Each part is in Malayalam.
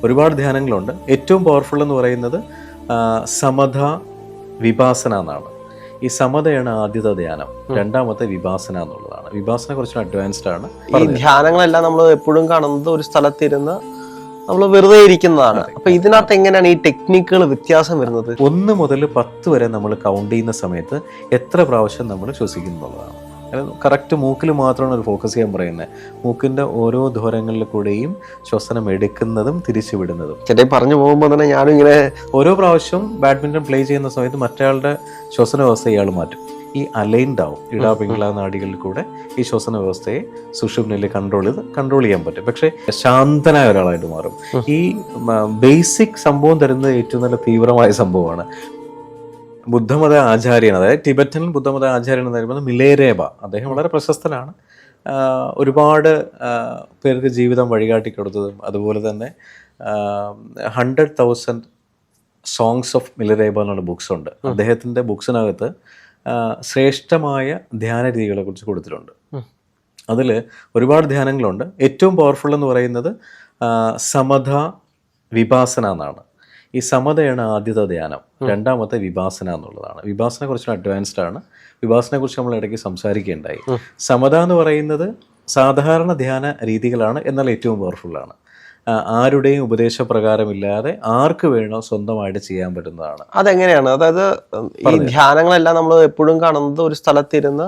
ഒരുപാട് ധ്യാനങ്ങളുണ്ട്. ഏറ്റവും പവർഫുൾ എന്ന് പറയുന്നത് സമത വിപാസന എന്നാണ്. ഈ സമതയാണ് ആദ്യത്തെ ധ്യാനം, രണ്ടാമത്തെ വിപാസന എന്നുള്ളതാണ്. വിപാസന കുറച്ച് അഡ്വാൻസ്ഡ് ആണ്. ഈ ധ്യാനങ്ങളെല്ലാം നമ്മൾ എപ്പോഴും കാണുന്നത് ഒരു സ്ഥലത്തിരുന്ന് നമ്മൾ വെറുതെ ഇരിക്കുന്നതാണ്. അപ്പൊ ഇതിനകത്ത് എങ്ങനെയാണ് ഈ ടെക്നിക്കുകൾ വ്യത്യാസം വരുന്നത്? 1 മുതൽ 10 വരെ നമ്മൾ കൗണ്ട് ചെയ്യുന്ന സമയത്ത് എത്ര പ്രാവശ്യം നമ്മൾ ശ്വസിക്കുന്നുള്ളതാണ്. കറക്റ്റ് മൂക്കിൽ മാത്രമാണ് ഒരു ഫോക്കസ് ചെയ്യാൻ പറയുന്നത്. മൂക്കിന്റെ ഓരോ ദ്വാരങ്ങളിൽ കൂടെയും ശ്വസനം എടുക്കുന്നതും തിരിച്ചു വിടുന്നതും. ചേട്ടാ പറഞ്ഞു പോകുമ്പോൾ തന്നെ ഞാനും ഇങ്ങനെ ഓരോ പ്രാവശ്യം ബാഡ്മിന്റൺ പ്ലേ ചെയ്യുന്ന സമയത്ത് മറ്റയാളുടെ ശ്വസന വ്യവസ്ഥ ഇയാൾ മാറ്റും. ഈ അലൈൻഡ് ആവും. പിംഗള നാഡികളിൽ കൂടെ ഈ ശ്വസന വ്യവസ്ഥയെ സുഷുമ്നയിൽ കൺട്രോൾ ചെയ്യാൻ പറ്റും. പക്ഷെ ശാന്തനായ ഒരാളായിട്ട് മാറും. ഈ ബേസിക് സംഭവം തരുന്നത് ഏറ്റവും നല്ല തീവ്രമായ സംഭവമാണ്. ബുദ്ധമത ആചാര്യൻ, അതായത് ടിബറ്റൻ ബുദ്ധമത ആചാര്യൻ എന്ന് പറയുന്നത് മിലേരേബ. അദ്ദേഹം വളരെ പ്രശസ്തനാണ്. ഒരുപാട് പേർക്ക് ജീവിതം വഴികാട്ടി കൊടുത്തതും അതുപോലെ തന്നെ 100,000 സോങ്സ് ഓഫ് മിലരേബ എന്നുള്ള ബുക്സ് ഉണ്ട്. അദ്ദേഹത്തിൻ്റെ ബുക്സിനകത്ത് ശ്രേഷ്ഠമായ ധ്യാന രീതികളെ കുറിച്ച് കൊടുത്തിട്ടുണ്ട്. അതിൽ ഒരുപാട് ധ്യാനങ്ങളുണ്ട്. ഏറ്റവും പവർഫുൾ എന്ന് പറയുന്നത് സമത വിപാസന എന്നാണ്. ഈ സമതയാണ് ആദ്യത്തെ ധ്യാനം, രണ്ടാമത്തെ വിപാസന എന്നുള്ളതാണ്. വിപാസന കുറച്ച് അഡ്വാൻസ്ഡ് ആണ്. വിപാസനയെ കുറിച്ച് നമ്മൾ ഇടയ്ക്ക് സംസാരിക്കുകയുണ്ടായി. സമത എന്ന് പറയുന്നത് സാധാരണ ധ്യാന രീതികളാണ്, എന്നാൽ ഏറ്റവും പവർഫുള്ളാണ്. ആരുടെയും ഉപദേശപ്രകാരമില്ലാതെ ആർക്ക് വേണോ സ്വന്തമായിട്ട് ചെയ്യാൻ പറ്റുന്നതാണ്. അതെങ്ങനെയാണ്? അതായത് ഈ ധ്യാനങ്ങളെല്ലാം നമ്മൾ എപ്പോഴും കാണുന്നത് ഒരു സ്ഥലത്തിരുന്ന്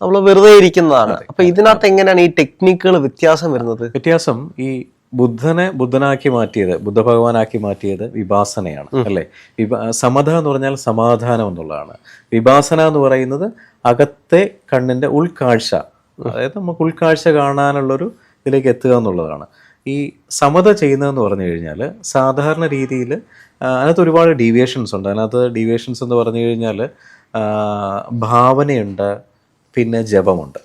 നമ്മൾ വെറുതെ ഇരിക്കുന്നതാണ്. അപ്പൊ ഇതിനകത്ത് എങ്ങനെയാണ് ഈ ടെക്നിക്കുകൾ വ്യത്യാസം വരുന്നത്? വ്യത്യാസം ഈ ബുദ്ധനെ ബുദ്ധനാക്കി മാറ്റിയത്, ബുദ്ധ ഭഗവാനാക്കി മാറ്റിയത് വിപാസനയാണ്, അല്ലേ? സമത എന്ന് പറഞ്ഞാൽ സമാധാനം എന്നുള്ളതാണ്. വിപാസന എന്ന് പറയുന്നത് അകത്തെ കണ്ണിന്റെ ഉൾക്കാഴ്ച, അതായത് നമുക്ക് ഉൾക്കാഴ്ച കാണാനുള്ളൊരു ഇതിലേക്ക് എത്തുക എന്നുള്ളതാണ്. ഈ സമത ചെയ്യുന്നതെന്ന് പറഞ്ഞു കഴിഞ്ഞാൽ സാധാരണ രീതിയിൽ അതിനകത്ത് ഒരുപാട് ഡീവിയേഷൻസ് ഉണ്ട്. അതിനകത്ത് ഡീവിയേഷൻസ് എന്ന് പറഞ്ഞു കഴിഞ്ഞാൽ ഭാവനയുണ്ട്, പിന്നെ ജപമുണ്ട്.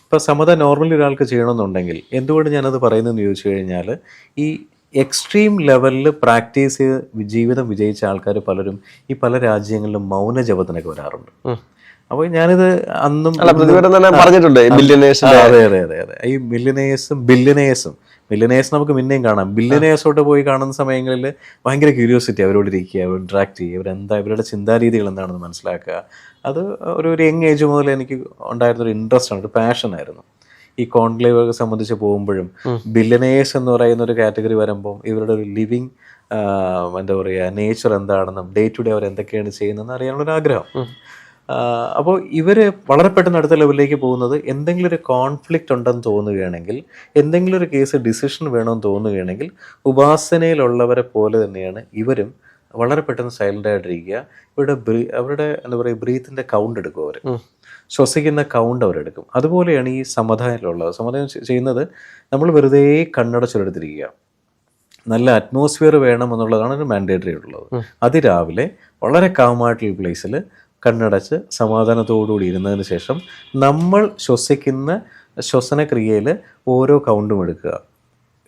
ഇപ്പോൾ സമത നോർമലി ഒരാൾക്ക് ചെയ്യണമെന്നുണ്ടെങ്കിൽ എന്തുകൊണ്ട് ഞാനത് പറയുന്നതെന്ന് ചോദിച്ചു കഴിഞ്ഞാൽ, ഈ എക്സ്ട്രീം ലെവലിൽ പ്രാക്ടീസ് ചെയ്ത് ജീവിതം വിജയിച്ച ആൾക്കാർ പലരും ഈ പല രാജ്യങ്ങളിലും മൗന ജപത്തിനൊക്കെ വരാറുണ്ട്. അപ്പോൾ ഞാനിത് അന്നും പറഞ്ഞിട്ടുണ്ട്. അതെ അതെ അതെ അതെ ഈ മില്യനേഴ്സ് നമുക്ക് പിന്നെയും കാണാം. ബില്യനേഴ്സോട്ട് പോയി കാണുന്ന സമയങ്ങളിൽ ഭയങ്കര ക്യൂരിയോസിറ്റി, അവരോട് ഇരിക്കുക, അവർ ഇൻട്രാക്ട് ചെയ്യുക, ഇവരുടെ ചിന്താരീതികൾ എന്താണെന്ന് മനസ്സിലാക്കുക. അത് ഒരു യങ് ഏജ് മുതൽ എനിക്ക് ഉണ്ടായിരുന്നൊരു ഇൻട്രസ്റ്റ് ആണ്, ഒരു പാഷനായിരുന്നു. ഈ കോൺക്ലേവ് സംബന്ധിച്ച് പോകുമ്പോഴും ബില്യനേഴ്സ് എന്ന് പറയുന്ന ഒരു കാറ്റഗറി വരുമ്പം ഇവരുടെ ഒരു ലിവിങ് എന്താ പറയുക നേച്ചർ എന്താണെന്നും ഡേ ടു ഡേ അവർ എന്തൊക്കെയാണ് ചെയ്യുന്നതെന്ന് അറിയാനുള്ളൊരു ആഗ്രഹം. അപ്പോൾ ഇവർ വളരെ പെട്ടെന്ന് അടുത്ത ലെവലിലേക്ക് പോകുന്നത് എന്തെങ്കിലും ഒരു കോൺഫ്ലിക്റ്റ് ഉണ്ടെന്ന് തോന്നുകയാണെങ്കിൽ, എന്തെങ്കിലും ഒരു കേസ് ഡിസിഷൻ വേണമെന്ന് തോന്നുകയാണെങ്കിൽ ഉപാസനയിലുള്ളവരെ പോലെ തന്നെയാണ് ഇവരും വളരെ പെട്ടെന്ന് സൈലൻ്റ് ആയിട്ടിരിക്കുക. അവരുടെ എന്താ പറയുക ബ്രീത്തിൻ്റെ കൗണ്ട് എടുക്കും. അവർ ശ്വസിക്കുന്ന കൗണ്ട് അവരെടുക്കും. അതുപോലെയാണ് ഈ സമാധാനത്തിലുള്ളത്. സമാധാനം ചെയ്യുന്നത് നമ്മൾ വെറുതെ കണ്ണടച്ചെടുത്തിരിക്കുക. നല്ല അറ്റ്മോസ്ഫിയർ വേണം എന്നുള്ളതാണ് ഒരു മാൻഡേറ്ററി ഉള്ളത്. അതിരാവിലെ വളരെ കാമായിട്ടുള്ള പ്ലേസിൽ കണ്ണടച്ച് സമാധാനത്തോടുകൂടി ഇരുന്നതിന് ശേഷം നമ്മൾ ശ്വസിക്കുന്ന ശ്വസനക്രിയയിൽ ഓരോ കൗണ്ടും എടുക്കുക.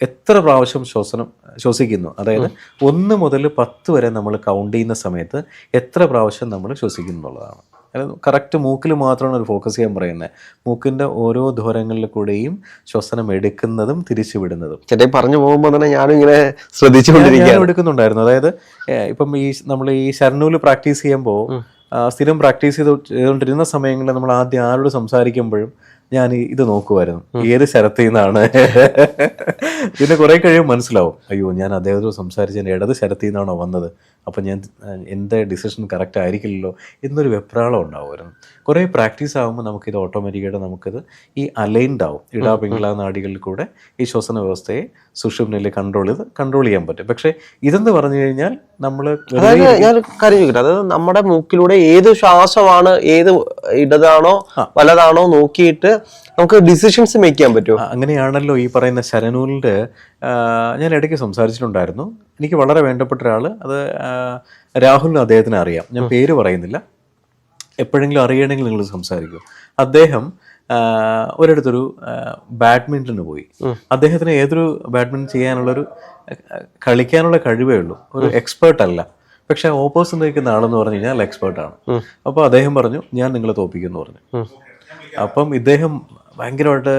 എത്ര പ്രാവശ്യം ശ്വസിക്കുന്നു, അതായത് 1 മുതൽ 10 വരെ നമ്മൾ കൗണ്ട് ചെയ്യുന്ന സമയത്ത് എത്ര പ്രാവശ്യം നമ്മൾ ശ്വസിക്കുന്നു എന്നുള്ളതാണ്. അതായത് കറക്റ്റ് മൂക്കിൽ മാത്രമാണ് ഒരു ഫോക്കസ് ചെയ്യാൻ പറയുന്നത്. മൂക്കിന്റെ ഓരോ ദ്വാരങ്ങളിൽ കൂടെയും ശ്വസനം എടുക്കുന്നതും തിരിച്ചു വിടുന്നതും. ചേട്ടാ പറഞ്ഞു പോകുമ്പോൾ തന്നെ ഞാനും ഇങ്ങനെ ശ്രദ്ധിച്ചുകൊണ്ടിരിക്കുകയാണ്. എടുക്കുന്നുണ്ടായിരുന്നു. അതായത് ഇപ്പം നമ്മൾ ഈ ശരണൂല് പ്രാക്ടീസ് ചെയ്യുമ്പോൾ സ്ഥിരം പ്രാക്ടീസ് ചെയ്തുകൊണ്ടിരുന്ന സമയങ്ങളിൽ നമ്മൾ ആദ്യം ആരോട് സംസാരിക്കുമ്പോഴും ഞാൻ ഇത് നോക്കുമായിരുന്നു, ഏത് ശരത്തിൽ നിന്നാണ്. പിന്നെ കുറെ കഴിയുമ്പോൾ മനസ്സിലാവും, അയ്യോ ഞാൻ അദ്ദേഹത്തോട് സംസാരിച്ചതിൻ്റെ ഇടത് ശരത്തിൽ നിന്നാണോ വന്നത്, അപ്പം എൻ്റെ ഡിസിഷൻ കറക്റ്റ് ആയിരിക്കില്ലല്ലോ എന്നൊരു വെപ്രാളം ഉണ്ടാവുമായിരുന്നു. കുറേ പ്രാക്ടീസ് ആകുമ്പോൾ നമുക്കിത് ഓട്ടോമാറ്റിക്കായിട്ട് നമുക്കിത് ഈ അലൈൻഡ് ആവും. പിംഗള നാഡികളിൽ കൂടെ ഈ ശ്വസന വ്യവസ്ഥയെ സുഷുമ്നയിൽ കൺട്രോൾ ചെയ്യാൻ പറ്റും. പക്ഷെ ഇതെന്ന് പറഞ്ഞു കഴിഞ്ഞാൽ നമ്മൾ ഞാൻ കാര്യം ചോദിക്കട്ടെ, അതായത് നമ്മുടെ മൂക്കിലൂടെ ഏത് ശ്വാസമാണ്, ഏത് ഇടതാണോ വലതാണോ നോക്കിയിട്ട് നമുക്ക് ഡിസിഷൻസ് മേക്ക് ചെയ്യാൻ പറ്റുമോ? അങ്ങനെയാണല്ലോ ഈ പറയുന്ന ശരനൂലിൻ്റെ ഞാൻ ഇടയ്ക്ക് സംസാരിച്ചിട്ടുണ്ടായിരുന്നു. എനിക്ക് വളരെ വേണ്ടപ്പെട്ട ഒരാൾ, അത് രാഹുലിന് അദ്ദേഹത്തിന് അറിയാം, ഞാൻ പേര് പറയുന്നില്ല, എപ്പോഴെങ്കിലും അറിയണമെങ്കിൽ നിങ്ങൾ സംസാരിക്കും. അദ്ദേഹം ഒരിടത്തൊരു ബാഡ്മിൻ്റന് പോയി. അദ്ദേഹത്തിന് ഏതൊരു ബാഡ്മിൻ്റൺ ചെയ്യാനുള്ളൊരു കളിക്കാനുള്ള കഴിവേ ഉള്ളൂ, ഒരു എക്സ്പേർട്ട് അല്ല. പക്ഷെ ഓപ്പോസിറ്റ് നിൽക്കുന്ന ആളെന്ന് പറഞ്ഞു കഴിഞ്ഞാൽ എക്സ്പേർട്ടാണ്. അപ്പോൾ അദ്ദേഹം പറഞ്ഞു ഞാൻ നിങ്ങളെ തോപ്പിക്കുമെന്ന് പറഞ്ഞു. അപ്പം ഇദ്ദേഹം ഭയങ്കരമായിട്ട്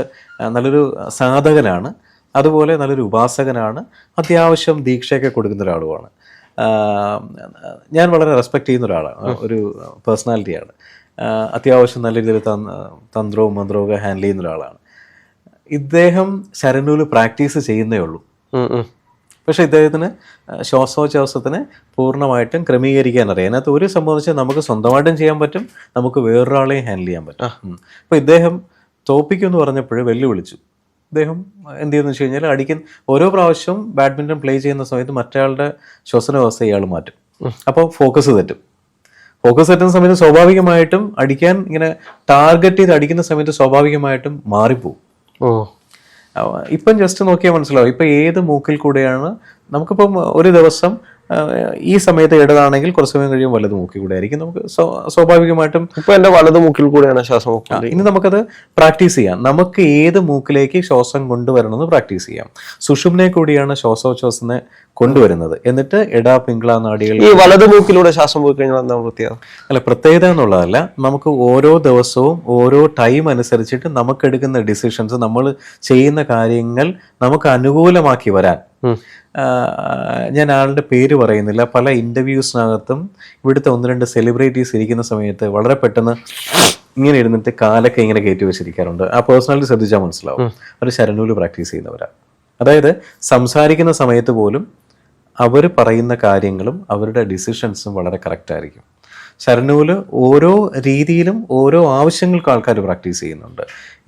നല്ലൊരു സാധകനാണ്. അതുപോലെ നല്ലൊരു ഉപാസകനാണ്, അത്യാവശ്യം ദീക്ഷയൊക്കെ കൊടുക്കുന്ന ഒരാളുമാണ്. ഞാൻ വളരെ റെസ്പെക്ട് ചെയ്യുന്ന ഒരാളാണ്, ഒരു പേഴ്സണാലിറ്റിയാണ്. അത്യാവശ്യം നല്ല രീതിയിൽ തന്ത്രവും മന്ത്രവും ഒക്കെ ഹാൻഡിൽ ചെയ്യുന്ന ഒരാളാണ്. ഇദ്ദേഹം ശരനൂല് പ്രാക്ടീസ് ചെയ്യുന്നേ ഉള്ളൂ. പക്ഷെ ഇദ്ദേഹത്തിന് ശ്വാസോച്ഛ്വാസത്തിന് പൂർണ്ണമായിട്ടും ക്രമീകരിക്കാൻ അറിയാം. അതിനകത്ത് ഒരു സംബന്ധിച്ച് നമുക്ക് സ്വന്തമായിട്ടും ചെയ്യാൻ പറ്റും, നമുക്ക് വേറൊരാളെയും ഹാൻഡിൽ ചെയ്യാൻ പറ്റും. അപ്പോൾ ഇദ്ദേഹം തോപ്പിക്കുമെന്ന് പറഞ്ഞപ്പോൾ വെല്ലുവിളിച്ചു. ഇദ്ദേഹം എന്ത് ചെയ്യുന്നു വെച്ച് കഴിഞ്ഞാൽ ഓരോ പ്രാവശ്യവും ബാഡ്മിൻ്റൺ പ്ലേ ചെയ്യുന്ന സമയത്ത് മറ്റയാളുടെ ശ്വസന വ്യവസ്ഥ ഇയാൾ മാറ്റും. അപ്പോൾ ഫോക്കസ് തെറ്റുന്ന സമയത്ത് സ്വാഭാവികമായിട്ടും അടിക്കാൻ ഇങ്ങനെ ടാർഗറ്റ് ചെയ്ത് അടിക്കുന്ന സമയത്ത് സ്വാഭാവികമായിട്ടും മാറിപ്പോവും. ഇപ്പം ജസ്റ്റ് നോക്കിയാൽ മനസ്സിലാവും. ഇപ്പം ഏത് മൂക്കിൽ കൂടെയാണ് നമുക്കിപ്പം ഒരു ദിവസം ഈ സമയത്ത് ഇടതാണെങ്കിൽ കുറച്ച് സമയം കഴിയുമ്പോൾ വലത് മൂക്കിൽ കൂടെ ആയിരിക്കും. നമുക്ക് സ്വാഭാവികമായിട്ടും ഇപ്പൊ എന്റെ വലത് മൂക്കിൽ കൂടെയാണ് ശ്വാസം. ഇനി നമുക്കത് പ്രാക്ടീസ് ചെയ്യാം. നമുക്ക് ഏത് മൂക്കിലേക്ക് ശ്വാസം കൊണ്ടുവരണമെന്ന് പ്രാക്ടീസ് ചെയ്യാം. സുഷുമ്നെ കൂടിയാണ് ശ്വാസോച്ഛ്വാസത്തിനെ കൊണ്ടുവരുന്നത്. എന്നിട്ട് എടാ പിങ്കള നാഡികൾ. ഈ വലത് മൂക്കിലൂടെ ശ്വാസം പോയി കഴിഞ്ഞാൽ എന്താ പ്രത്യേകത? അല്ല, പ്രത്യേകത എന്നുള്ളതല്ല, നമുക്ക് ഓരോ ദിവസവും ഓരോ ടൈം അനുസരിച്ചിട്ട് നമുക്ക് എടുക്കുന്ന ഡിസിഷൻസ്, നമ്മൾ ചെയ്യുന്ന കാര്യങ്ങൾ നമുക്ക് അനുകൂലമാക്കി വരാൻ. ഞാൻ ആളുടെ പേര് പറയുന്നില്ല, പല ഇന്റർവ്യൂസിനകത്തും ഇവിടുത്തെ 1-2 സെലിബ്രിറ്റീസ് ഇരിക്കുന്ന സമയത്ത് വളരെ പെട്ടെന്ന് ഇങ്ങനെ ഇരുന്നിട്ട് കാലൊക്കെ ഇങ്ങനെ കയറ്റി വെച്ചിരിക്കാറുണ്ട്. ആ പേഴ്സണാലിറ്റി ശ്രദ്ധിച്ചാൽ മനസ്സിലാവും. അവർ ശരനൂല് പ്രാക്ടീസ് ചെയ്യുന്നവരാണ്. അതായത് സംസാരിക്കുന്ന സമയത്ത് പോലും അവർ പറയുന്ന കാര്യങ്ങളും അവരുടെ ഡിസിഷൻസും വളരെ കറക്റ്റ് ആയിരിക്കും. ശരനൂല് ഓരോ രീതിയിലും ഓരോ ആവശ്യങ്ങൾക്ക് ആൾക്കാർ പ്രാക്ടീസ് ചെയ്യുന്നുണ്ട്.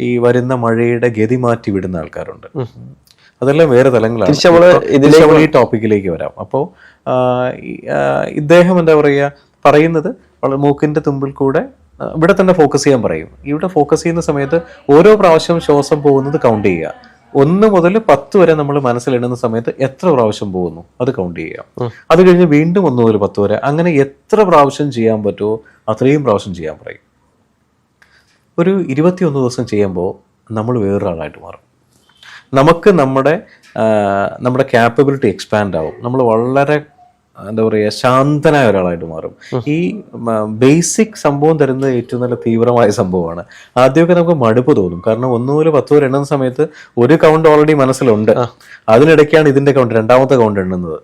ഈ വരുന്ന മഴയുടെ ഗതി മാറ്റി വിടുന്ന ആൾക്കാരുണ്ട്. അതെല്ലാം വേറെ തലങ്ങളാണ്. ഈ ടോപ്പിക്കിലേക്ക് വരാം. അപ്പോൾ ഇദ്ദേഹം എന്താ പറയുക, പറയുന്നത് മൂക്കിന്റെ തുമ്പിൽ കൂടെ ഇവിടെ തന്നെ ഫോക്കസ് ചെയ്യാൻ പറയും. ഇവിടെ ഫോക്കസ് ചെയ്യുന്ന സമയത്ത് ഓരോ പ്രാവശ്യം ശ്വാസം പോകുന്നത് കൗണ്ട് ചെയ്യുക. 1 മുതൽ 10 വരെ നമ്മൾ മനസ്സിലിടുന്ന സമയത്ത് എത്ര പ്രാവശ്യം പോകുന്നു അത് കൗണ്ട് ചെയ്യാം. അത് കഴിഞ്ഞ് വീണ്ടും 1 മുതൽ 10 വരെ, അങ്ങനെ എത്ര പ്രാവശ്യം ചെയ്യാൻ പറ്റുമോ അത്രയും പ്രാവശ്യം ചെയ്യാൻ പറയും. ഒരു 21 ദിവസം ചെയ്യുമ്പോൾ നമ്മൾ വേറൊരാളായിട്ട് മാറും. നമുക്ക് നമ്മുടെ ക്യാപ്പബിലിറ്റി എക്സ്പാൻഡ് ആവും. നമ്മൾ വളരെ എന്താ പറയുക, ശാന്തനായ ഒരാളായിട്ട് മാറും. ഈ ബേസിക് സംഭവം തരുന്നത് ഏറ്റവും നല്ല തീവ്രമായ സംഭവമാണ്. ആദ്യമൊക്കെ നമുക്ക് മടുപ്പ് തോന്നും. കാരണം 1 മുതൽ 10 വരെ എണ്ണുന്ന സമയത്ത് ഒരു കൗണ്ട് ഓൾറെഡി മനസ്സിലുണ്ട്. അതിനിടയ്ക്കാണ് ഇതിന്റെ കൗണ്ട്, രണ്ടാമത്തെ കൗണ്ട് എണ്ണുന്നത്,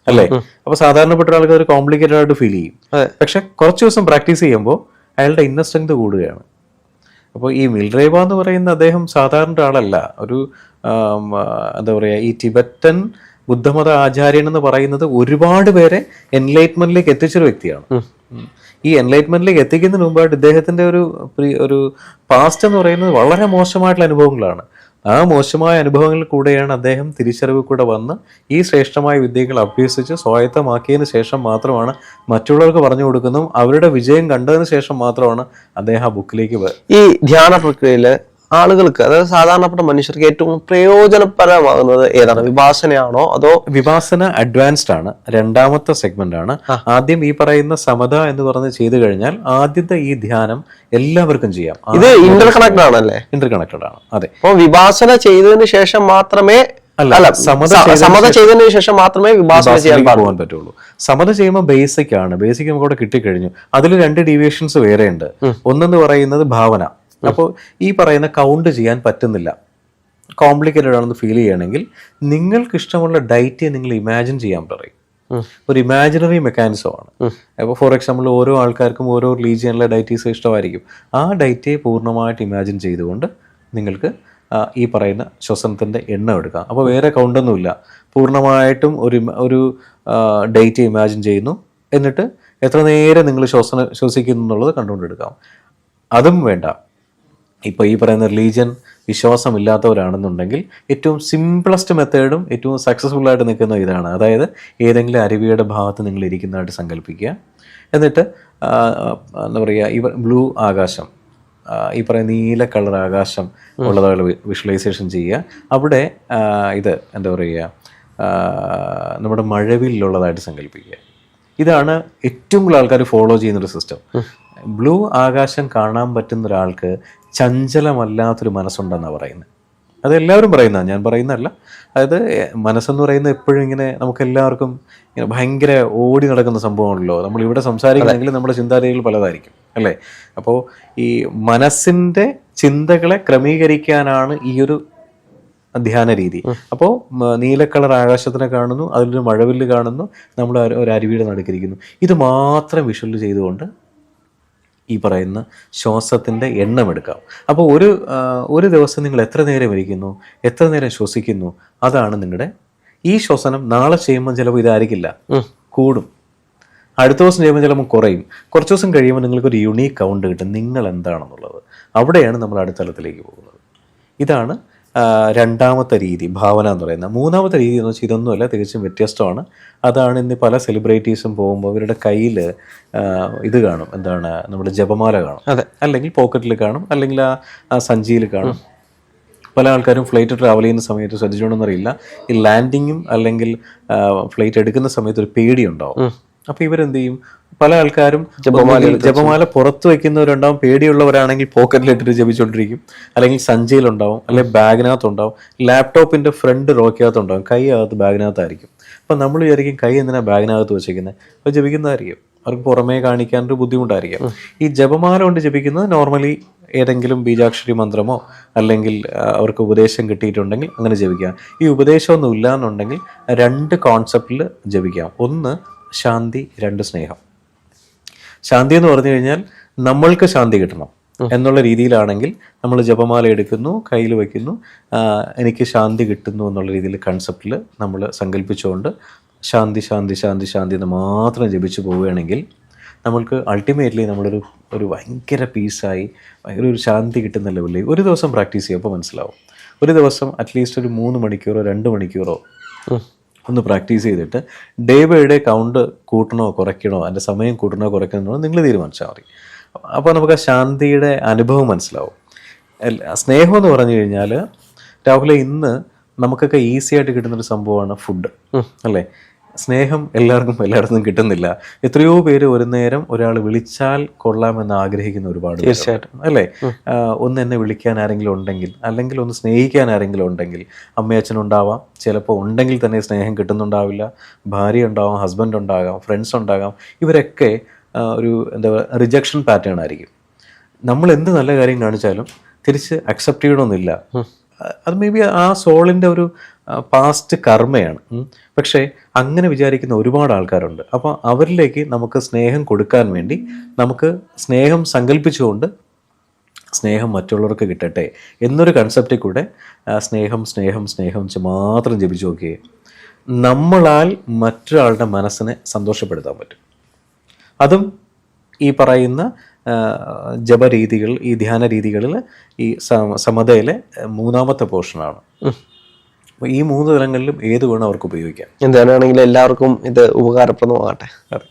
അല്ലേ? അപ്പൊ സാധാരണപ്പെട്ട ഒരാൾക്ക് ഒരു കോംപ്ലിക്കേറ്റഡ് ആയിട്ട് ഫീൽ ചെയ്യും. പക്ഷെ കുറച്ച് ദിവസം പ്രാക്ടീസ് ചെയ്യുമ്പോൾ അയാളുടെ ഇന്നർ സ്ട്രെങ്ത് കൂടുകയാണ്. അപ്പോൾ ഈ മിൽഡ്രേവ എന്ന് പറയുന്ന അദ്ദേഹം സാധാരണ ഒരാളല്ല. ഒരു എന്താ പറയുക, ഈ ടിബറ്റൻ ബുദ്ധമത ആചാര്യൻ എന്ന് പറയുന്നത് ഒരുപാട് പേരെ എൻലൈറ്റ്മെന്റിലേക്ക് എത്തിച്ചൊരു വ്യക്തിയാണ്. ഈ എൻലൈറ്റ്മെന്റിലേക്ക് എത്തിക്കുന്നതിന് മുമ്പായിട്ട് ഇദ്ദേഹത്തിന്റെ ഒരു പാസ്റ്റ് എന്ന് പറയുന്നത് വളരെ മോശമായിട്ടുള്ള അനുഭവങ്ങളാണ്. ആ മോശമായ അനുഭവങ്ങളിൽ കൂടെയാണ് അദ്ദേഹം തിരിച്ചറിവ് കൂടെ വന്ന് ഈ ശ്രേഷ്ഠമായ വിദ്യകൾ അഭ്യസിച്ച് സ്വായത്തമാക്കിയതിന് ശേഷം മാത്രമാണ് മറ്റുള്ളവർക്ക് പറഞ്ഞു കൊടുക്കുന്നതും അവരുടെ വിജയം കണ്ടതിന് ശേഷം മാത്രമാണ് അദ്ദേഹം ആ ബുക്കിലേക്ക് ഈ ധ്യാന പ്രക്രിയയില് ആളുകൾക്ക്, അതായത് സാധാരണപ്പെട്ട മനുഷ്യർക്ക് ഏറ്റവും പ്രയോജനപരമാകുന്നത് ഏതാണ്? വിപാസനയാണോ അതോ? വിപാസന അഡ്വാൻസ്ഡ് ആണ്, രണ്ടാമത്തെ സെഗ്മെന്റ് ആണ്. ആദ്യം ഈ പറയുന്ന സമത എന്ന് പറഞ്ഞ് ചെയ്തു കഴിഞ്ഞാൽ ആദ്യത്തെ ഈ ധ്യാനം എല്ലാവർക്കും ചെയ്യാം. ഇത് ഇന്റർ കണക്റ്റഡ് ആണല്ലേ? ഇന്റർ കണക്റ്റഡ് ആണ്, അതെ. അപ്പോൾ വിപാസന ചെയ്തതിന് ശേഷം മാത്രമേ സമത ചെയ്തതിനു ശേഷം മാത്രമേ വിപാസന ചെയ്യാൻ പോകാൻ പറ്റുള്ളൂ. സമത ചെയ്യുമ്പോൾ ബേസിക് ആണ്. ബേസിക് നമുക്ക് ഇവിടെ കിട്ടിക്കഴിഞ്ഞു. അതിൽ 2 ഡീവിയേഷൻസ് വേറെ ഉണ്ട്. ഒന്നെന്ന് പറയുന്നത് ഭാവന. അപ്പോൾ ഈ പറയുന്ന കൗണ്ട് ചെയ്യാൻ പറ്റുന്നില്ല, കോംപ്ലിക്കേറ്റഡ് ആണെന്ന് ഫീൽ ചെയ്യണമെങ്കിൽ നിങ്ങൾക്ക് ഇഷ്ടമുള്ള ഡയറ്റ് നിങ്ങൾ ഇമാജിൻ ചെയ്യാൻ പറയും. ഒരു ഇമാജിനറി മെക്കാനിസമാണ്. അപ്പോൾ ഫോർ എക്സാമ്പിൾ ഓരോ ആൾക്കാർക്കും ഓരോ റിലീജിയനിലെ ഡയറ്റീസ് ഇഷ്ടമായിരിക്കും. ആ ഡയറ്റിയെ പൂർണ്ണമായിട്ട് ഇമാജിൻ ചെയ്തുകൊണ്ട് നിങ്ങൾക്ക് ഈ പറയുന്ന ശ്വസനത്തിൻ്റെ എണ്ണം എടുക്കാം. അപ്പോൾ വേറെ കൗണ്ടൊന്നുമില്ല, പൂർണ്ണമായിട്ടും ഒരു ഡയറ്റ് ഇമാജിൻ ചെയ്യുന്നു, എന്നിട്ട് എത്ര നേരം നിങ്ങൾ ശ്വസിക്കുന്നു എന്നുള്ളത് കണ്ടുകൊണ്ടെടുക്കാം. അതും വേണ്ട. ഇപ്പോൾ ഈ പറയുന്ന റിലീജിയൻ വിശ്വാസമില്ലാത്തവരാണെന്നുണ്ടെങ്കിൽ ഏറ്റവും സിംപിളസ്റ്റ് മെത്തേഡും ഏറ്റവും സക്സസ്ഫുൾ ആയിട്ട് നിൽക്കുന്ന ഇതാണ്. അതായത് ഏതെങ്കിലും അരുവിയുടെ ഭാഗത്ത് നിങ്ങൾ ഇരിക്കുന്നതായിട്ട് സങ്കല്പിക്കുക. എന്നിട്ട് എന്താ പറയുക, ഈ ബ്ലൂ ആകാശം, ഈ പറയുന്ന നീല കളർ ആകാശം ഉള്ളതായുള്ള വിഷ്വലൈസേഷൻ ചെയ്യുക. അവിടെ ഇത് എന്താ പറയുക, നമ്മുടെ മഴവില്ലുള്ളതായിട്ട് സങ്കല്പിക്കുക. ഇതാണ് ഏറ്റവും കൂടുതൽ ആൾക്കാർ ഫോളോ ചെയ്യുന്നൊരു സിസ്റ്റം. ബ്ലൂ ആകാശം കാണാൻ പറ്റുന്ന ഒരാൾക്ക് ചഞ്ചലമല്ലാത്തൊരു മനസ്സുണ്ടെന്നാണ് പറയുന്നത്. അതെല്ലാവരും പറയുന്നതാണ്, ഞാൻ പറയുന്നതല്ല. അതായത് മനസ്സെന്ന് പറയുന്നത് എപ്പോഴും ഇങ്ങനെ നമുക്കെല്ലാവർക്കും ഇങ്ങനെ ഭയങ്കര ഓടി നടക്കുന്ന സംഭവമാണല്ലോ. നമ്മളിവിടെ സംസാരിക്കണമെങ്കിൽ നമ്മുടെ ചിന്താഗതികൾ പലതായിരിക്കും, അല്ലേ? അപ്പോൾ ഈ മനസ്സിൻ്റെ ചിന്തകളെ ക്രമീകരിക്കാനാണ് ഈ ഒരു ധ്യാന രീതി. അപ്പോൾ നീല കളർ ആകാശത്തിനെ കാണുന്നു, അതിലൊരു മഴവില്ല് കാണുന്നു, നമ്മൾ ഒരു അരുവിയുടെ നടുക്കിരിക്കുന്നു. ഇത് മാത്രം വിഷ്വൽ ചെയ്തുകൊണ്ട് ഈ പറയുന്ന ശ്വാസത്തിൻ്റെ എണ്ണം എടുക്കാം. അപ്പോൾ ഒരു ദിവസം നിങ്ങൾ എത്ര നേരം ഇരിക്കുന്നു, എത്ര നേരം ശ്വസിക്കുന്നു, അതാണ് നിങ്ങളുടെ ഈ ശ്വസനം. നാളെ ചെയ്യുമ്പോൾ ചിലപ്പോൾ ഇതായിരിക്കില്ല, കൂടും. അടുത്ത ദിവസം ചെയ്യുമ്പോൾ ചിലപ്പോൾ കുറയും. കുറച്ച് ദിവസം കഴിയുമ്പോൾ നിങ്ങൾക്കൊരു യുണീക്ക് കൗണ്ട് കിട്ടും നിങ്ങൾ എന്താണെന്നുള്ളത്. അവിടെയാണ് നമ്മൾ അടുത്ത തലത്തിലേക്ക് പോകുന്നത്. ഇതാണ് രണ്ടാമത്തെ രീതി, ഭാവന എന്ന് പറയുന്നത്. മൂന്നാമത്തെ രീതി എന്ന് വെച്ചാൽ ഇതൊന്നുമല്ല, തികച്ചും വ്യത്യസ്തമാണ്. അതാണ് ഇന്ന് പല സെലിബ്രിറ്റീസും പോകുമ്പോൾ അവരുടെ കയ്യിൽ ഇത് കാണും, എന്താണ്, നമ്മുടെ ജപമാല കാണും, അല്ലെങ്കിൽ പോക്കറ്റിൽ കാണും, അല്ലെങ്കിൽ ആ സഞ്ചിയിൽ കാണും. പല ആൾക്കാരും ഫ്ലൈറ്റ് ട്രാവൽ ചെയ്യുന്ന സമയത്ത് ശ്രദ്ധിച്ചോണ്ടെന്നറിയില്ല, ഈ ലാൻഡിങ്ങും അല്ലെങ്കിൽ ഫ്ലൈറ്റ് എടുക്കുന്ന സമയത്ത് ഒരു പേടിയുണ്ടാവും. അപ്പോൾ ഇവരെന്ത് ചെയ്യും, പല ആൾക്കാരും ജപമാല പുറത്ത് വെക്കുന്നവരുണ്ടാവും, പേടിയുള്ളവരാണെങ്കിൽ പോക്കറ്റിലിട്ടിട്ട് ജപിച്ചുകൊണ്ടിരിക്കും, അല്ലെങ്കിൽ സഞ്ചിയിലുണ്ടാവും, അല്ലെങ്കിൽ ബാഗിനകത്തുണ്ടാവും, ലാപ്ടോപ്പിന്റെ ഫ്രണ്ട് റോക്കകത്തുണ്ടാവും, കൈ അകത്ത് ബാഗിനകത്തായിരിക്കും. അപ്പം നമ്മൾ വിചാരിക്കും കൈ എന്തിനാ ബാഗിനകത്ത് വെച്ചേക്കുന്നത്, അപ്പോൾ ജപിക്കുന്നതായിരിക്കും, അവർക്ക് പുറമേ കാണിക്കാനൊരു ബുദ്ധിമുട്ടായിരിക്കും. ഈ ജപമാല കൊണ്ട് ജപിക്കുന്നത് നോർമലി ഏതെങ്കിലും ബീജാക്ഷരി മന്ത്രമോ അല്ലെങ്കിൽ അവർക്ക് ഉപദേശം കിട്ടിയിട്ടുണ്ടെങ്കിൽ അങ്ങനെ ജപിക്കാം. ഈ ഉപദേശമൊന്നും ഇല്ല എന്നുണ്ടെങ്കിൽ 2 കോൺസെപ്റ്റിൽ ജപിക്കാം. 1 ശാന്തി, 2 സ്നേഹം. ശാന്തി എന്ന് പറഞ്ഞു കഴിഞ്ഞാൽ നമ്മൾക്ക് ശാന്തി കിട്ടണം എന്നുള്ള രീതിയിലാണെങ്കിൽ നമ്മൾ ജപമാല എടുക്കുന്നു, കയ്യിൽ വയ്ക്കുന്നു, എനിക്ക് ശാന്തി കിട്ടുന്നു എന്നുള്ള രീതിയിൽ കൺസെപ്റ്റിൽ നമ്മൾ സങ്കല്പിച്ചുകൊണ്ട് ശാന്തി ശാന്തി ശാന്തി ശാന്തി എന്ന് മാത്രം ജപിച്ചു പോവുകയാണെങ്കിൽ നമ്മൾക്ക് അൾട്ടിമേറ്റ്ലി നമ്മളൊരു ഭയങ്കര പീസായി ഭയങ്കര ഒരു ശാന്തി കിട്ടുന്ന ലെവലിൽ ഒരു ദിവസം പ്രാക്ടീസ് ചെയ്യുമ്പോൾ മനസ്സിലാവും. ഒരു ദിവസം അറ്റ്ലീസ്റ്റ് ഒരു 3 മണിക്കൂറോ 2 മണിക്കൂറോ ഒന്ന് പ്രാക്ടീസ് ചെയ്തിട്ട് ഡേ ബൈ ഡേ കൗണ്ട് കൂട്ടണോ കുറയ്ക്കണോ, അതിൻ്റെ സമയം കൂട്ടണോ കുറയ്ക്കണോ നിങ്ങൾ തീരുമാനിച്ചാൽ മതി. അപ്പോൾ നമുക്ക് ആ ശാന്തിയുടെ അനുഭവം മനസ്സിലാവും. സ്നേഹം എന്ന് പറഞ്ഞു കഴിഞ്ഞാൽ രാഹുലെ ഇന്ന് നമുക്കൊക്കെ ഈസി ആയിട്ട് കിട്ടുന്നൊരു സംഭവമാണ് ഫുഡ്, അല്ലേ? സ്നേഹം എല്ലാവർക്കും എല്ലായിടത്തും കിട്ടുന്നില്ല. എത്രയോ പേര് ഒരു നേരം ഒരാൾ വിളിച്ചാൽ കൊള്ളാമെന്ന് ആഗ്രഹിക്കുന്ന ഒരുപാട്, തീർച്ചയായിട്ടും, അല്ലേ? ഒന്ന് എന്നെ വിളിക്കാൻ ആരെങ്കിലും ഉണ്ടെങ്കിൽ, അല്ലെങ്കിൽ ഒന്ന് സ്നേഹിക്കാൻ ആരെങ്കിലും ഉണ്ടെങ്കിൽ, അമ്മയച്ഛനുണ്ടാവാം, ചിലപ്പോൾ ഉണ്ടെങ്കിൽ തന്നെ സ്നേഹം കിട്ടുന്നുണ്ടാവില്ല, ഭാര്യ ഉണ്ടാവാം, ഹസ്ബൻഡ് ഉണ്ടാകാം, ഫ്രണ്ട്സ് ഉണ്ടാകാം. ഇവരൊക്കെ ഒരു എന്താ പറയുക, റിജക്ഷൻ പാറ്റേൺ ആയിരിക്കും. നമ്മൾ എന്ത് നല്ല കാര്യം കാണിച്ചാലും തിരിച്ച് അക്സെപ്റ്റ് ചെയ്യണമെന്നില്ല. അത് മേ ബി ആ സോളിൻ്റെ ഒരു പാസ്റ്റ് കർമ്മയാണ്. പക്ഷേ അങ്ങനെ വിചാരിക്കുന്ന ഒരുപാട് ആൾക്കാരുണ്ട്. അപ്പോൾ അവരിലേക്ക് നമുക്ക് സ്നേഹം കൊടുക്കാൻ വേണ്ടി നമുക്ക് സ്നേഹം സങ്കല്പിച്ചുകൊണ്ട് സ്നേഹം മറ്റുള്ളവർക്ക് കിട്ടട്ടെ എന്നൊരു കൺസെപ്റ്റിൽ കൂടെ സ്നേഹം സ്നേഹം സ്നേഹം മാത്രം ജപിച്ചു നോക്കിയേ നമ്മളാൽ മറ്റൊരാളുടെ മനസ്സിനെ സന്തോഷപ്പെടുത്താൻ പറ്റും. അതും ഈ പറയുന്ന ജപരീതികൾ, ഈ ധ്യാന രീതികളിൽ ഈ സമതയിലെ 3ാമത്തെ പോർഷനാണ്. അപ്പോൾ ഈ 3 തലങ്ങളിലും ഏത് വേണം അവർക്ക് ഉപയോഗിക്കാം. എന്താണെങ്കിലും എല്ലാവർക്കും ഇത് ഉപകാരപ്രദമാകട്ടെ. അതെ.